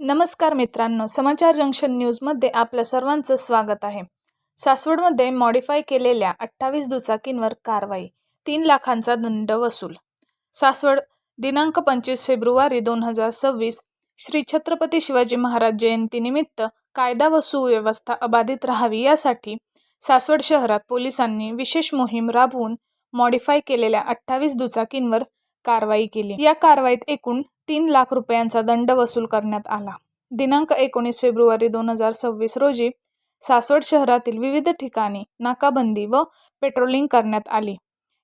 नमस्कार मित्रांनो, समाचार जंक्शन न्यूजमध्ये आपल्या सर्वांचं स्वागत आहे. सासवडमध्ये मॉडिफाय केलेल्या 28 दुचाकींवर कारवाई, 3 लाखांचा दंड वसूल. सासवड, दिनांक 25 फेब्रुवारी 2026. श्री छत्रपती शिवाजी महाराज जयंतीनिमित्त कायदा व सुव्यवस्था अबाधित राहावी यासाठी सासवड शहरात पोलिसांनी विशेष मोहीम राबवून मॉडिफाय केलेल्या 28 दुचाकींवर कारवाई केली. या कारवाईत एकूण 3 लाख रुपयांचा दंड वसूल करण्यात आला. दिनांक 19 फेब्रुवारी 2026 रोजी सासवड शहरातील विविध ठिकाणी नाकाबंदी व पेट्रोलिंग करण्यात आली.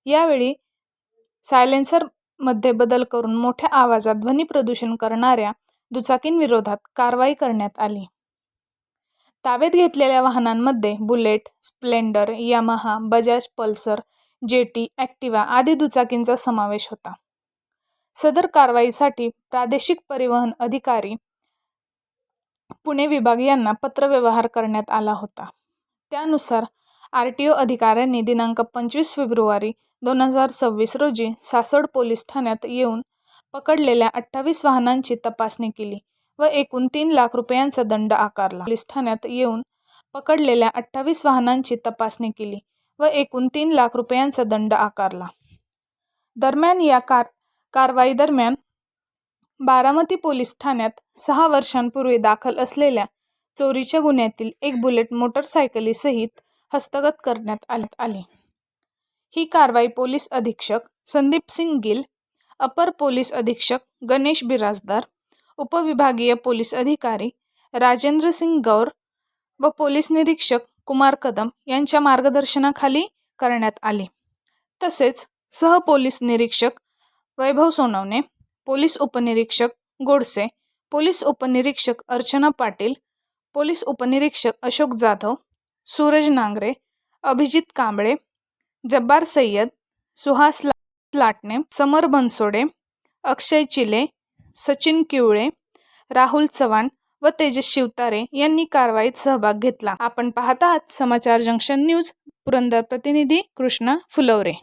यावेळी सायलेन्सरमध्ये बदल करून मोठ्या आवाजात ध्वनी प्रदूषण करणाऱ्या दुचाकींविरोधात कारवाई करण्यात आली. ताब्यात घेतलेल्या वाहनांमध्ये bullet, Splendor, Yamaha, Bajaj Pulsar, jetty, Activa आदी दुचाकींचा समावेश होता. सदर कारवाईसाठी प्रादेशिक परिवहन अधिकारी पुणे विभाग यांना पत्रव्यवहार करण्यात आला होता. त्यानुसार RTO अधिकाऱ्यांनी दिनांक 25 फेब्रुवारी 2026 रोजी सासवड पोलीस ठाण्यात येऊन पकडलेल्या 28 वाहनांची तपासणी केली व एकूण 3 लाख रुपयांचा दंड आकारला. पोलीस ठाण्यात येऊन पकडलेल्या 28 वाहनांची तपासणी केली व एकूण 3 लाख रुपयांचा दंड आकारला. दरम्यान या कारवाई दरम्यान बारामती पोलीस ठाण्यात 6 वर्षांपूर्वी दाखल असलेल्या चोरीच्या गुन्ह्यातील एक बुलेट मोटरसायकलीसहित हस्तगत करण्यात आली. ही कारवाई पोलीस अधीक्षक संदीप सिंग गिल, अपर पोलीस अधीक्षक गणेश बिराजदार, उपविभागीय पोलीस अधिकारी राजेंद्र सिंग गौर व पोलीस निरीक्षक कुमार कदम यांच्या मार्गदर्शनाखाली करण्यात आली. तसेच सह पोलीस निरीक्षक वैभव सोनवणे, पोलीस उपनिरीक्षक गोडसे, पोलीस उपनिरीक्षक अर्चना पाटील, पोलीस उपनिरीक्षक अशोक जाधव, सूरज नांगरे, अभिजित कांबळे, जब्बार सय्यद, सुहास लाटणे, समर बनसोडे, अक्षय चिले, सचिन किवळे, राहुल चव्हाण व तेजस शिवतारे यांनी कारवाईत सहभाग घेतला. आपण पाहत आहात समाचार जंक्शन न्यूज. पुरंदर प्रतिनिधी कृष्णा फुलवरे.